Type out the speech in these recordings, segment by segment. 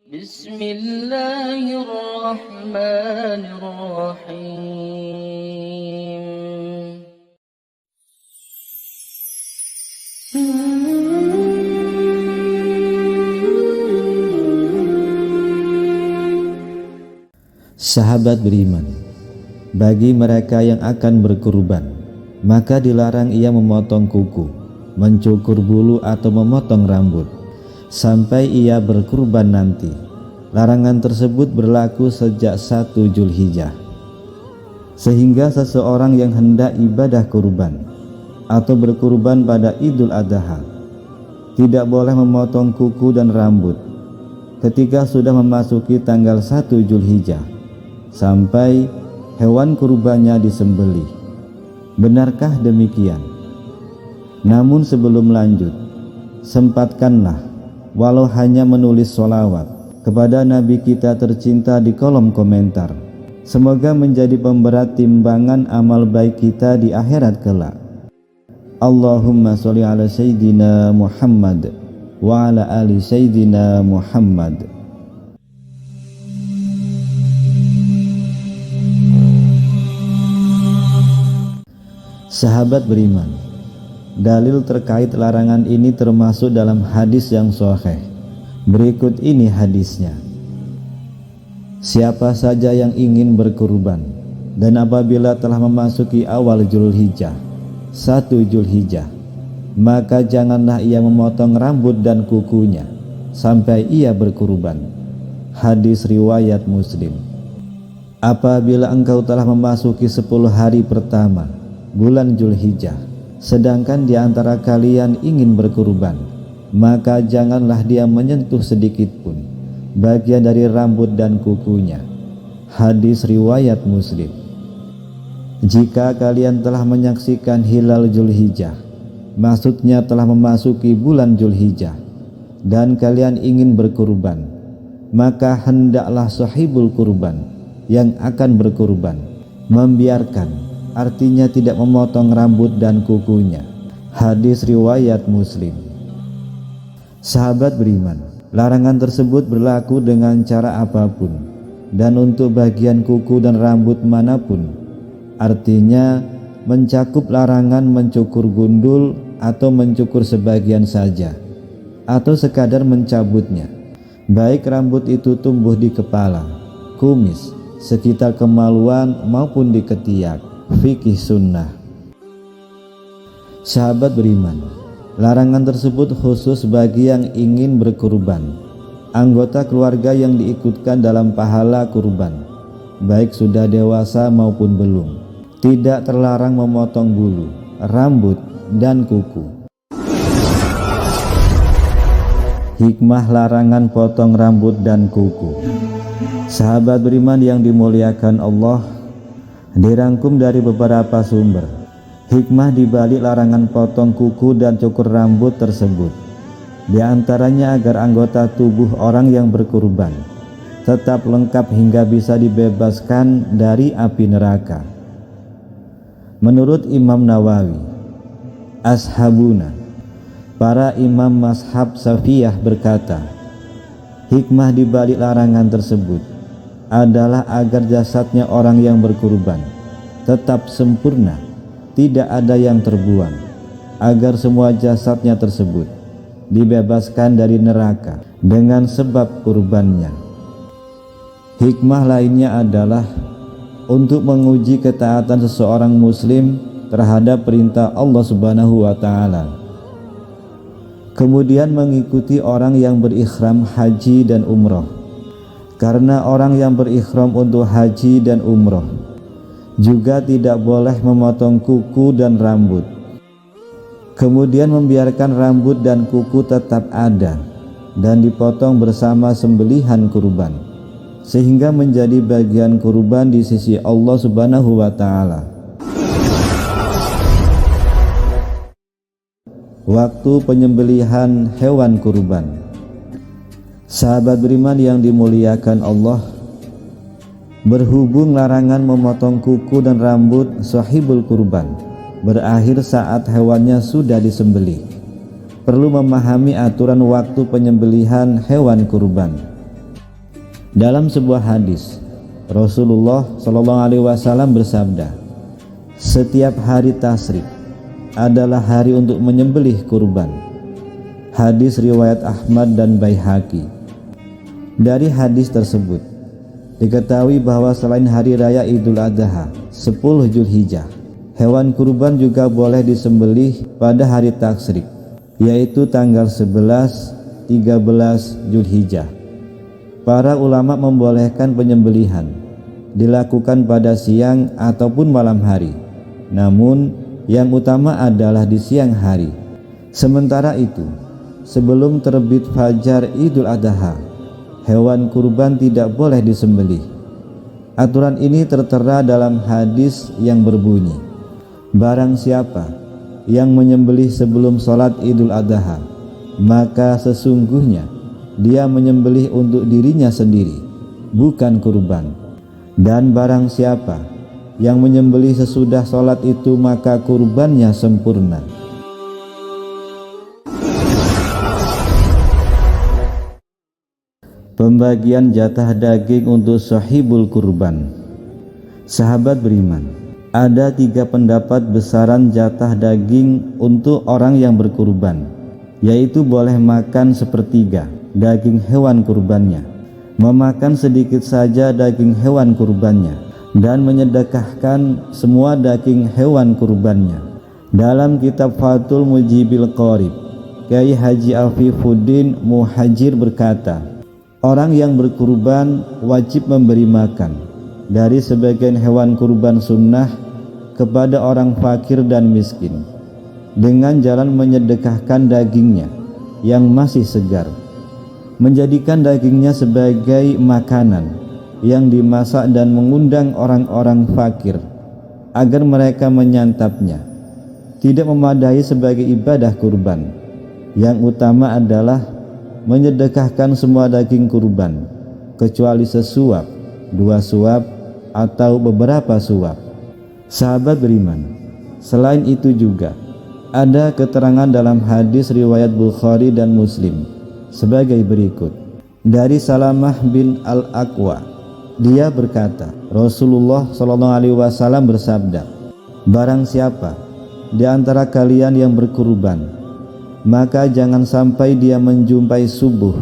Bismillahirrahmanirrahim. Sahabat beriman, bagi mereka yang akan berkurban, maka dilarang ia memotong kuku, mencukur bulu atau memotong rambut sampai ia berkurban nanti. Larangan tersebut berlaku sejak 1 Zulhijjah. Sehingga seseorang yang hendak ibadah kurban atau berkurban pada Idul Adha tidak boleh memotong kuku dan rambut ketika sudah memasuki tanggal 1 Zulhijjah sampai hewan kurbannya disembelih. Benarkah demikian? Namun sebelum lanjut, sempatkanlah walau hanya menulis sholawat kepada Nabi kita tercinta di kolom komentar. Semoga menjadi pemberat timbangan amal baik kita di akhirat kelak. Allahumma sholli ala Sayyidina Muhammad wa ala ali Sayyidina Muhammad. Sahabat beriman, dalil terkait larangan ini termasuk dalam hadis yang sahih. Berikut ini hadisnya. Siapa saja yang ingin berkurban dan apabila telah memasuki awal Zulhijjah, 1 Zulhijjah, maka janganlah ia memotong rambut dan kukunya sampai ia berkurban. Hadis riwayat Muslim. Apabila engkau telah memasuki 10 hari pertama bulan Zulhijjah, sedangkan di antara kalian ingin berkurban, maka janganlah dia menyentuh sedikit pun bagian dari rambut dan kukunya. Hadis riwayat Muslim. Jika kalian telah menyaksikan hilal Zulhijjah, maksudnya telah memasuki bulan Zulhijjah, dan kalian ingin berkurban, maka hendaklah sahibul kurban yang akan berkurban membiarkan, artinya tidak memotong rambut dan kukunya. Hadis riwayat Muslim. Sahabat beriman, larangan tersebut berlaku dengan cara apapun dan untuk bagian kuku dan rambut manapun. Artinya mencakup larangan mencukur gundul atau mencukur sebagian saja atau sekadar mencabutnya, baik rambut itu tumbuh di kepala, kumis, sekitar kemaluan maupun di ketiak. Fikih sunnah. Sahabat beriman, larangan tersebut khusus bagi yang ingin berkurban, anggota keluarga yang diikutkan dalam pahala kurban, baik sudah dewasa maupun belum. Tidak terlarang memotong bulu, rambut, dan kuku. Hikmah larangan potong rambut dan kuku. Sahabat beriman yang dimuliakan Allah, dirangkum dari beberapa sumber. Hikmah di balik larangan potong kuku dan cukur rambut tersebut, di antaranya agar anggota tubuh orang yang berkurban tetap lengkap hingga bisa dibebaskan dari api neraka. Menurut Imam Nawawi, ashabuna, para imam mazhab Safiyah berkata, hikmah di balik larangan tersebut adalah agar jasadnya orang yang berkurban tetap sempurna, tidak ada yang terbuang, agar semua jasadnya tersebut dibebaskan dari neraka dengan sebab kurbannya. Hikmah lainnya adalah untuk menguji ketaatan seseorang muslim terhadap perintah Allah Subhanahu wa taala. Kemudian mengikuti orang yang berikhram haji dan umroh, karena orang yang berikhram untuk haji dan umroh juga tidak boleh memotong kuku dan rambut. Kemudian membiarkan rambut dan kuku tetap ada dan dipotong bersama sembelihan kurban, sehingga menjadi bagian kurban di sisi Allah Subhanahu wa taala. Waktu penyembelihan hewan kurban. Sahabat beriman yang dimuliakan Allah, berhubung larangan memotong kuku dan rambut sahibul kurban berakhir saat hewannya sudah disembelih, perlu memahami aturan waktu penyembelihan hewan kurban. Dalam sebuah hadis, Rasulullah SAW bersabda, setiap hari tasyrik adalah hari untuk menyembelih kurban. Hadis riwayat Ahmad dan Baihaqi. Dari hadis tersebut diketahui bahwa selain hari raya Idul Adha 10 Zulhijjah, hewan kurban juga boleh disembelih pada hari tasyrik, yaitu tanggal 11, 13 Zulhijjah. Para ulama membolehkan penyembelihan dilakukan pada siang ataupun malam hari, namun yang utama adalah di siang hari. Sementara itu, sebelum terbit fajar Idul Adha, hewan kurban tidak boleh disembelih. Aturan ini tertera dalam hadis yang berbunyi, barang siapa yang menyembelih sebelum sholat Idul Adha, maka sesungguhnya dia menyembelih untuk dirinya sendiri, bukan kurban. Dan barang siapa yang menyembelih sesudah sholat itu, maka kurbannya sempurna. Pembagian jatah daging untuk sahibul kurban. Sahabat beriman, ada 3 pendapat besaran jatah daging untuk orang yang berkurban, yaitu boleh makan sepertiga daging hewan kurbannya, memakan sedikit saja daging hewan kurbannya, dan menyedekahkan semua daging hewan kurbannya. Dalam kitab Fathul Mujibil Qorib, Kiai Haji Afifuddin Muhajir berkata, orang yang berkurban wajib memberi makan dari sebagian hewan kurban sunnah kepada orang fakir dan miskin, dengan jalan menyedekahkan dagingnya yang masih segar, menjadikan dagingnya sebagai makanan yang dimasak dan mengundang orang-orang fakir agar mereka menyantapnya. Tidak memadai sebagai ibadah kurban. Yang utama adalah menyedekahkan semua daging kurban, kecuali sesuap, 2 suap, atau beberapa suap. Sahabat beriman, selain itu juga ada keterangan dalam hadis riwayat Bukhari dan Muslim sebagai berikut. Dari Salamah bin Al-Aqwa, dia berkata, Rasulullah SAW bersabda, barang siapa di antara kalian yang berkurban, maka jangan sampai dia menjumpai subuh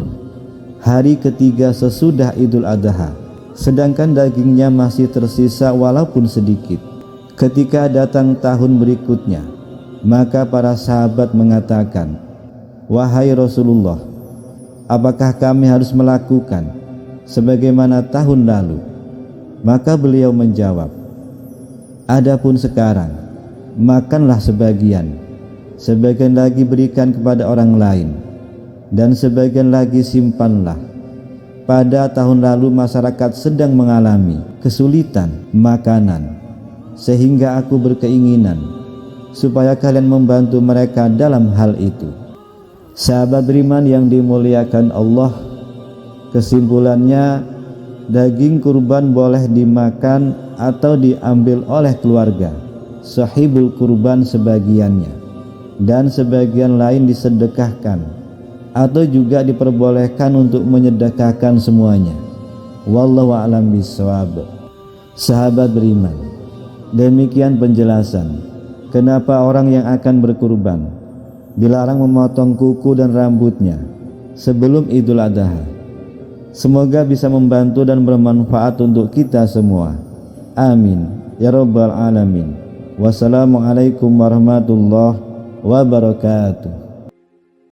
hari ketiga sesudah Idul Adha, sedangkan dagingnya masih tersisa walaupun sedikit. Ketika datang tahun berikutnya, maka para sahabat mengatakan, wahai Rasulullah, apakah kami harus melakukan sebagaimana tahun lalu? Maka beliau menjawab, adapun sekarang, makanlah sebagian lagi berikan kepada orang lain, dan sebagian lagi simpanlah. Pada tahun lalu masyarakat sedang mengalami kesulitan makanan, sehingga aku berkeinginan supaya kalian membantu mereka dalam hal itu. Sahabat beriman yang dimuliakan Allah, kesimpulannya, daging kurban boleh dimakan atau diambil oleh keluarga sahibul kurban sebagiannya, dan sebagian lain disedekahkan, atau juga diperbolehkan untuk menyedekahkan semuanya. Wallahu a'lam bishawab. Sahabat beriman, demikian penjelasan kenapa orang yang akan berkurban dilarang memotong kuku dan rambutnya sebelum Idul Adha. Semoga bisa membantu dan bermanfaat untuk kita semua. Amin ya rabbal alamin. Wassalamualaikum warahmatullahi wabarakatuh.